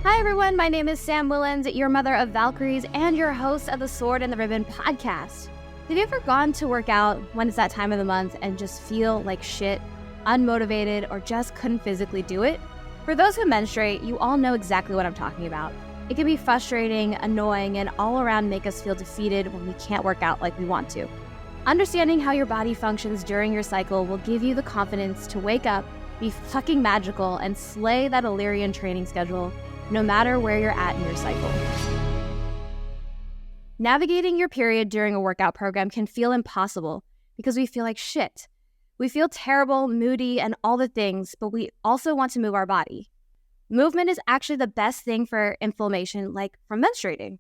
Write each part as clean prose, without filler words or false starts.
Hi everyone, my name is Sam Willens, your mother of Valkyries and your host of the Sword and the Ribbon podcast. Have you ever gone to work out when it's that time of the month and just feel like shit, unmotivated, or just couldn't physically do it? For those who menstruate, you all know exactly what I'm talking about. It can be frustrating, annoying, and all around make us feel defeated when we can't work out like we want to. Understanding how your body functions during your cycle will give you the confidence to wake up, be fucking magical, and slay that Illyrian training schedule, no matter where you're at in your cycle. Navigating your period during a workout program can feel impossible because we feel like shit. We feel terrible, moody, and all the things, but we also want to move our body. Movement is actually the best thing for inflammation, like from menstruating.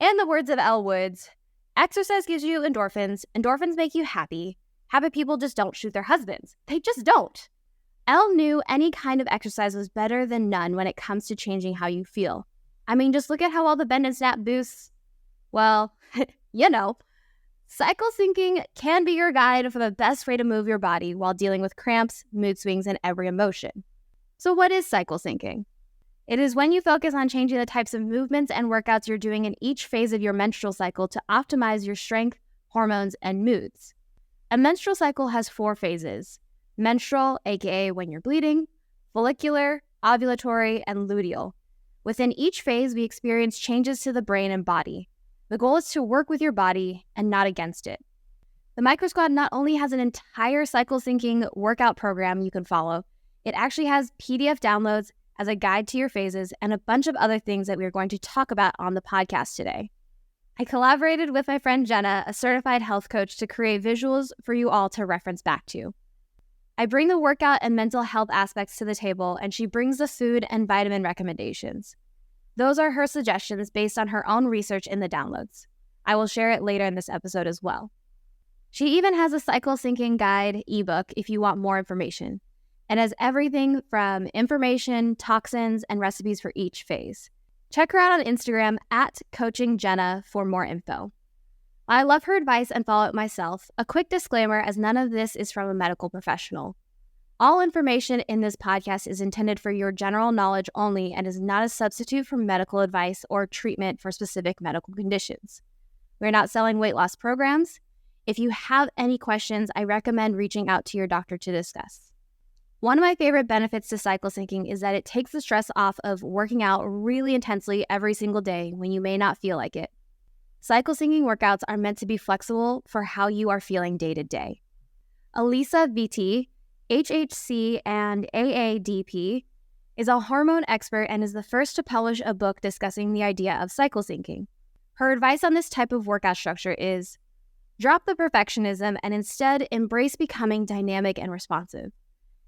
In the words of Elle Woods, exercise gives you endorphins. Endorphins make you happy. Happy people just don't shoot their husbands. They just don't. Elle knew any kind of exercise was better than none when it comes to changing how you feel. I mean, just look at how all the bend and snap boosts, well, you know. Cycle syncing can be your guide for the best way to move your body while dealing with cramps, mood swings, and every emotion. So what is cycle syncing? It is when you focus on changing the types of movements and workouts you're doing in each phase of your menstrual cycle to optimize your strength, hormones, and moods. A menstrual cycle has 4 phases: menstrual, aka when you're bleeding, follicular, ovulatory, and luteal. Within each phase, we experience changes to the brain and body. The goal is to work with your body and not against it. The Micro Squad not only has an entire cycle syncing workout program you can follow, it actually has PDF downloads as a guide to your phases and a bunch of other things that we are going to talk about on the podcast today. I collaborated with my friend Jenna, a certified health coach, to create visuals for you all to reference back to. I bring the workout and mental health aspects to the table, and she brings the food and vitamin recommendations. Those are her suggestions based on her own research in the downloads. I will share it later in this episode as well. She even has a cycle syncing guide ebook if you want more information, and has everything from information, toxins, and recipes for each phase. Check her out on Instagram at CoachingJenna for more info. I love her advice and follow it myself. A quick disclaimer, as none of this is from a medical professional. All information in this podcast is intended for your general knowledge only and is not a substitute for medical advice or treatment for specific medical conditions. We're not selling weight loss programs. If you have any questions, I recommend reaching out to your doctor to discuss. One of my favorite benefits to cycle syncing is that it takes the stress off of working out really intensely every single day when you may not feel like it. Cycle syncing workouts are meant to be flexible for how you are feeling day to day. Elisa VT, HHC, and AADP, is a hormone expert and is the first to publish a book discussing the idea of cycle syncing. Her advice on this type of workout structure is, drop the perfectionism and instead embrace becoming dynamic and responsive.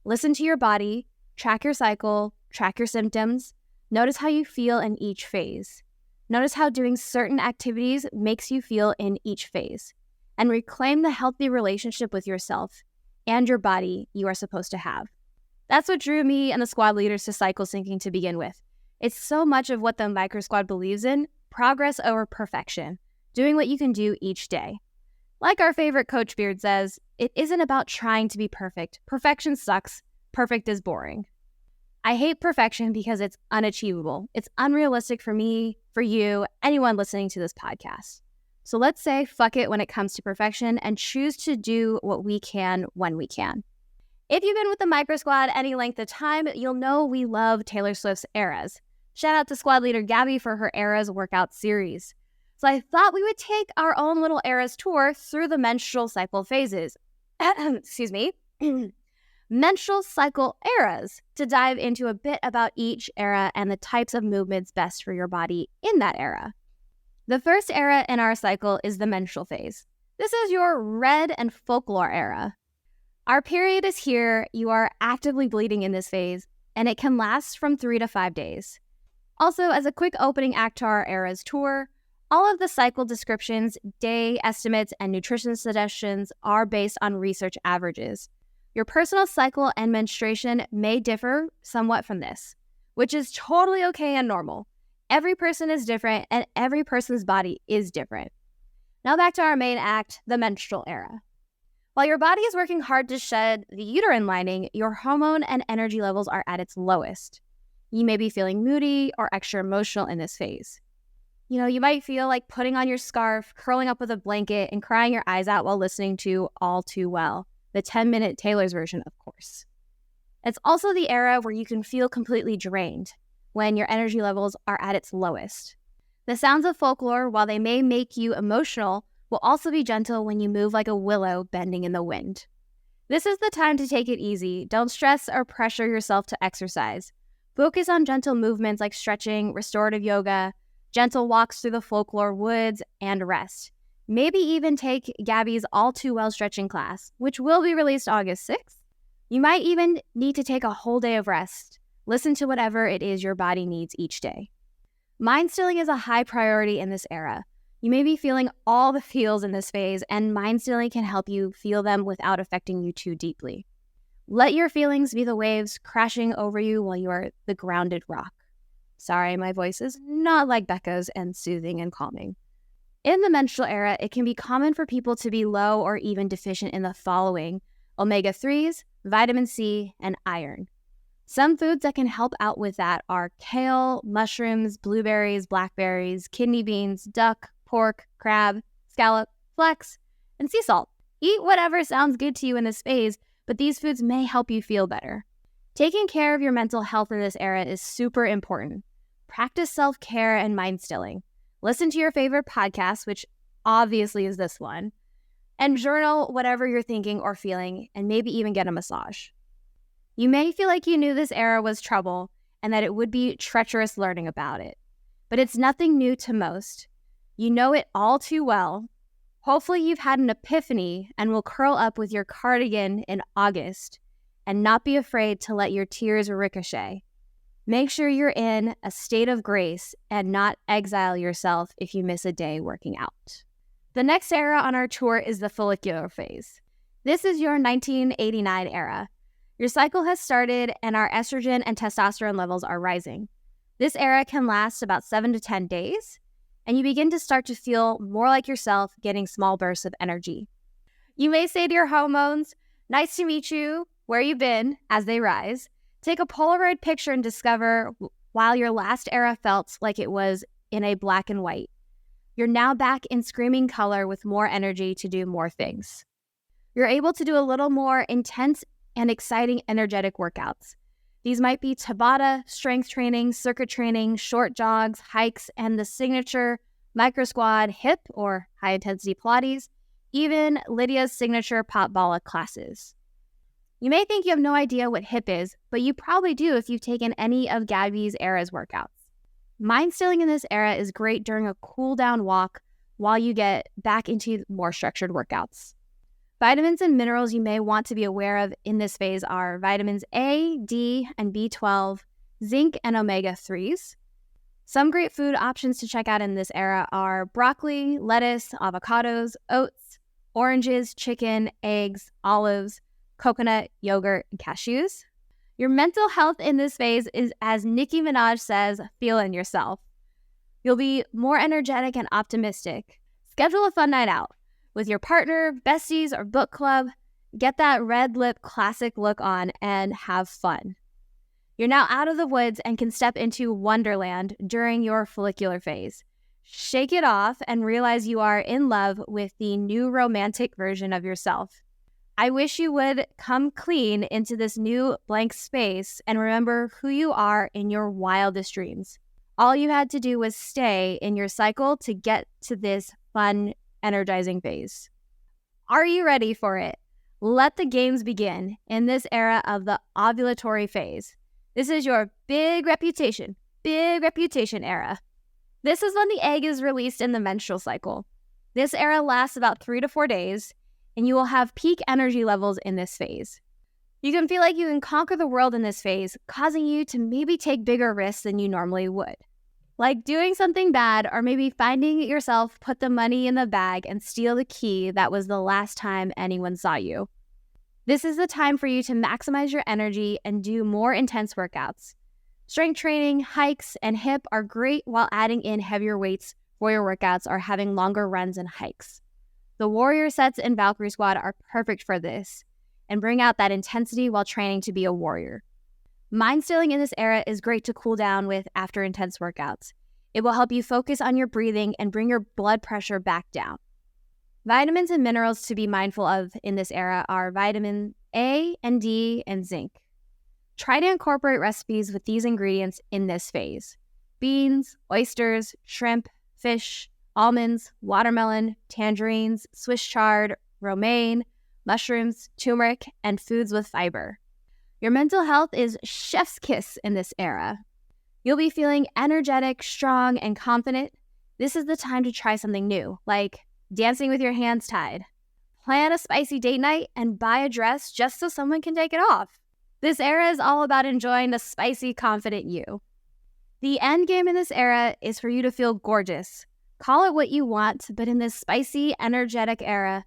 Listen to your body, track your cycle, track your symptoms, notice how you feel in each phase. Notice how doing certain activities makes you feel in each phase, and reclaim the healthy relationship with yourself and your body you are supposed to have. That's what drew me and the squad leaders to cycle syncing to begin with. It's so much of what the Micro Squad believes in: progress over perfection, doing what you can do each day. Like our favorite Coach Beard says, it isn't about trying to be perfect. Perfection sucks. Perfect is boring. I hate perfection because it's unachievable. It's unrealistic for me, for you, anyone listening to this podcast. So let's say fuck it when it comes to perfection and choose to do what we can when we can. If you've been with the Micro Squad any length of time, you'll know we love Taylor Swift's Eras. Shout out to squad leader Gabby for her Eras workout series. So I thought we would take our own little Eras tour through the menstrual cycle phases. Excuse me. Menstrual cycle eras, to dive into a bit about each era and the types of movements best for your body in that era. The first era in our cycle is the menstrual phase. This is your red and folklore era. Our period is here, you are actively bleeding in this phase, and it can last from 3 to 5 days. Also, as a quick opening act to our era's tour, all of the cycle descriptions, day estimates, and nutrition suggestions are based on research averages. Your personal cycle and menstruation may differ somewhat from this, which is totally okay and normal. Every person is different and every person's body is different. Now back to our main act, the menstrual era. While your body is working hard to shed the uterine lining, your hormone and energy levels are at its lowest. You may be feeling moody or extra emotional in this phase. You might feel like putting on your scarf, curling up with a blanket, and crying your eyes out while listening to All Too Well, the 10-minute Taylor's version, of course. It's also the era where you can feel completely drained, when your energy levels are at its lowest. The sounds of folklore, while they may make you emotional, will also be gentle when you move like a willow bending in the wind. This is the time to take it easy. Don't stress or pressure yourself to exercise. Focus on gentle movements like stretching, restorative yoga, gentle walks through the folklore woods, and rest. Maybe even take Gabby's All Too Well stretching class, which will be released August 6th. You might even need to take a whole day of rest. Listen to whatever it is your body needs each day. Mind stilling is a high priority in this era. You may be feeling all the feels in this phase, and mind stilling can help you feel them without affecting you too deeply. Let your feelings be the waves crashing over you while you are the grounded rock. Sorry, my voice is not like Becca's and soothing and calming. In the menstrual era, it can be common for people to be low or even deficient in the following: omega-3s, vitamin C, and iron. Some foods that can help out with that are kale, mushrooms, blueberries, blackberries, kidney beans, duck, pork, crab, scallop, flax, and sea salt. Eat whatever sounds good to you in this phase, but these foods may help you feel better. Taking care of your mental health in this era is super important. Practice self-care and mind stilling. Listen to your favorite podcast, which obviously is this one, and journal whatever you're thinking or feeling, and maybe even get a massage. You may feel like you knew this era was trouble and that it would be treacherous learning about it, but it's nothing new to most. You know it all too well. Hopefully you've had an epiphany and will curl up with your cardigan in August and not be afraid to let your tears ricochet. Make sure you're in a state of grace and not exile yourself if you miss a day working out. The next era on our tour is the follicular phase. This is your 1989 era. Your cycle has started and our estrogen and testosterone levels are rising. This era can last about 7 to 10 days, and you begin to start to feel more like yourself, getting small bursts of energy. You may say to your hormones, "Nice to meet you, where you been?" as they rise. Take a Polaroid picture and discover while your last era felt like it was in a black and white. You're now back in screaming color with more energy to do more things. You're able to do a little more intense and exciting energetic workouts. These might be Tabata, strength training, circuit training, short jogs, hikes, and the signature micro squad hip or high intensity Pilates, even Lydia's signature pop balla classes. You may think you have no idea what hip is, but you probably do if you've taken any of Gabby's era's workouts. Mind stilling in this era is great during a cool down walk while you get back into more structured workouts. Vitamins and minerals you may want to be aware of in this phase are vitamins A, D, and B12, zinc, and omega-3s. Some great food options to check out in this era are broccoli, lettuce, avocados, oats, oranges, chicken, eggs, olives, coconut, yogurt, and cashews. Your mental health in this phase is, as Nicki Minaj says, feeling yourself. You'll be more energetic and optimistic. Schedule a fun night out with your partner, besties, or book club. Get that red lip classic look on and have fun. You're now out of the woods and can step into Wonderland during your follicular phase. Shake it off and realize you are in love with the new romantic version of yourself. I wish you would come clean into this new blank space and remember who you are in your wildest dreams. All you had to do was stay in your cycle to get to this fun, energizing phase. Are you ready for it? Let the games begin in this era of the ovulatory phase. This is your big reputation era. This is when the egg is released in the menstrual cycle. This era lasts about 3 to 4 days, and you will have peak energy levels in this phase. You can feel like you can conquer the world in this phase, causing you to maybe take bigger risks than you normally would. Like doing something bad or maybe finding yourself put the money in the bag and steal the key that was the last time anyone saw you. This is the time for you to maximize your energy and do more intense workouts. Strength training, hikes, and hip are great while adding in heavier weights for your workouts or having longer runs and hikes. The warrior sets in Valkyrie Squad are perfect for this and bring out that intensity while training to be a warrior. Mind stilling in this era is great to cool down with after intense workouts. It will help you focus on your breathing and bring your blood pressure back down. Vitamins and minerals to be mindful of in this era are vitamin A and D and zinc. Try to incorporate recipes with these ingredients in this phase: beans, oysters, shrimp, fish, almonds, watermelon, tangerines, Swiss chard, romaine, mushrooms, turmeric, and foods with fiber. Your mental health is chef's kiss in this era. You'll be feeling energetic, strong, and confident. This is the time to try something new, like dancing with your hands tied. Plan a spicy date night and buy a dress just so someone can take it off. This era is all about enjoying the spicy, confident you. The end game in this era is for you to feel gorgeous. Call it what you want, but in this spicy, energetic era,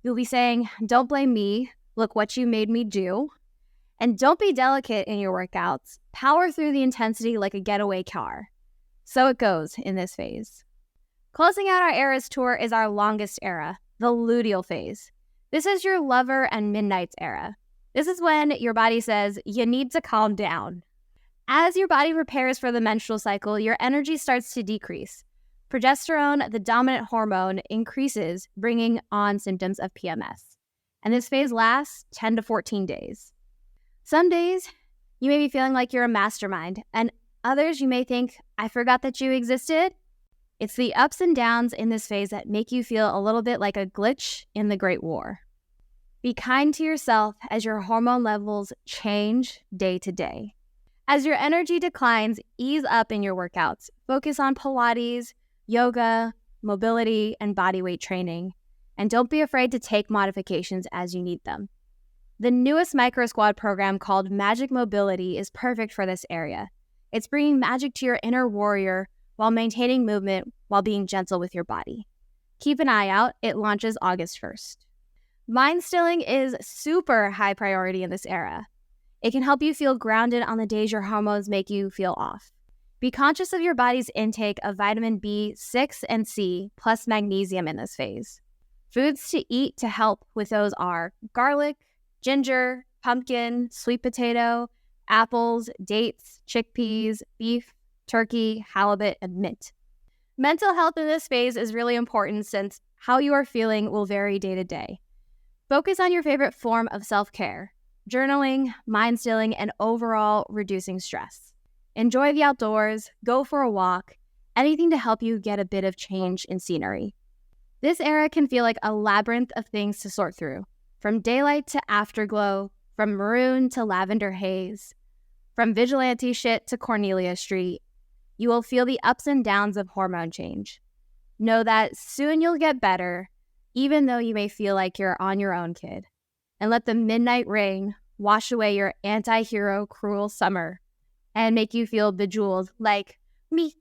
you'll be saying, "Don't blame me. Look what you made me do." And don't be delicate in your workouts. Power through the intensity like a getaway car. So it goes in this phase. Closing out our eras tour is our longest era, the luteal phase. This is your lover and midnights era. This is when your body says, you need to calm down. As your body prepares for the menstrual cycle, your energy starts to decrease. Progesterone, the dominant hormone, increases, bringing on symptoms of PMS. And this phase lasts 10 to 14 days. Some days, you may be feeling like you're a mastermind, and others you may think, I forgot that you existed. It's the ups and downs in this phase that make you feel a little bit like a glitch in the Great War. Be kind to yourself as your hormone levels change day to day. As your energy declines, ease up in your workouts. Focus on Pilates, yoga, mobility, and bodyweight training. And don't be afraid to take modifications as you need them. The newest Micro Squad program called Magic Mobility is perfect for this area. It's bringing magic to your inner warrior while maintaining movement while being gentle with your body. Keep an eye out. It launches August 1st. Mind stilling is super high priority in this era. It can help you feel grounded on the days your hormones make you feel off. Be conscious of your body's intake of vitamin B6 and C plus magnesium in this phase. Foods to eat to help with those are garlic, ginger, pumpkin, sweet potato, apples, dates, chickpeas, beef, turkey, halibut, and mint. Mental health in this phase is really important since how you are feeling will vary day to day. Focus on your favorite form of self-care: journaling, mind stilling, and overall reducing stress. Enjoy the outdoors, go for a walk, anything to help you get a bit of change in scenery. This era can feel like a labyrinth of things to sort through. From daylight to afterglow, from maroon to lavender haze, from vigilante shit to Cornelia Street, you will feel the ups and downs of hormone change. Know that soon you'll get better, even though you may feel like you're on your own, kid. And let the midnight rain wash away your anti-hero cruel summer and make you feel bejeweled like me.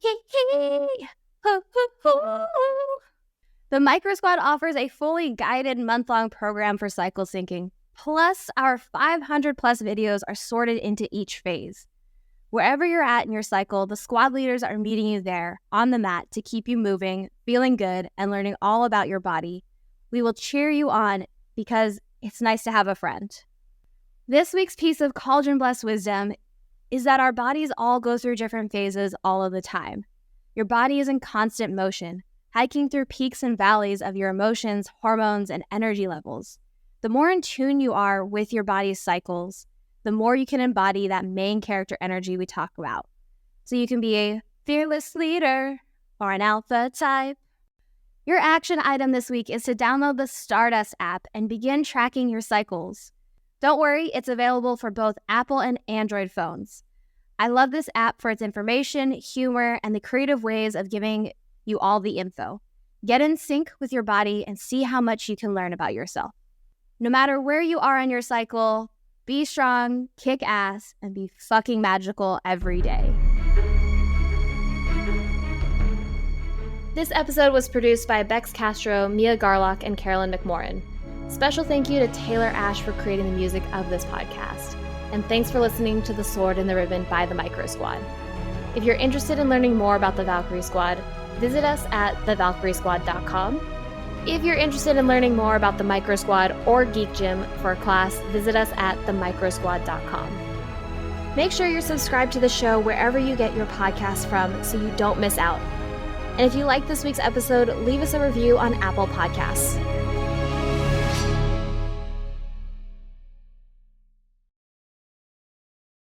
The Micro Squad offers a fully guided month-long program for cycle syncing. Plus, our 500 plus videos are sorted into each phase. Wherever you're at in your cycle, the squad leaders are meeting you there on the mat to keep you moving, feeling good, and learning all about your body. We will cheer you on because it's nice to have a friend. This week's piece of cauldron-blessed wisdom is that our bodies all go through different phases all of the time. Your body is in constant motion, hiking through peaks and valleys of your emotions, hormones, and energy levels. The more in tune you are with your body's cycles, the more you can embody that main character energy we talk about. So you can be a fearless leader or an alpha type. Your action item this week is to download the Stardust app and begin tracking your cycles. Don't worry, it's available for both Apple and Android phones. I love this app for its information, humor, and the creative ways of giving you all the info. Get in sync with your body and see how much you can learn about yourself. No matter where you are on your cycle, be strong, kick ass, and be fucking magical every day. This episode was produced by Bex Castro, Mia Garlock, and Carolyn McMorrin. Special thank you to Taylor Ash for creating the music of this podcast. And thanks for listening to The Sword and the Ribbon by the Micro Squad. If you're interested in learning more about the Valkyrie Squad, visit us at thevalkyriesquad.com. If you're interested in learning more about the Micro Squad or Geek Gym for a class, visit us at themicrosquad.com. Make sure you're subscribed to the show wherever you get your podcasts from so you don't miss out. And if you like this week's episode, leave us a review on Apple Podcasts.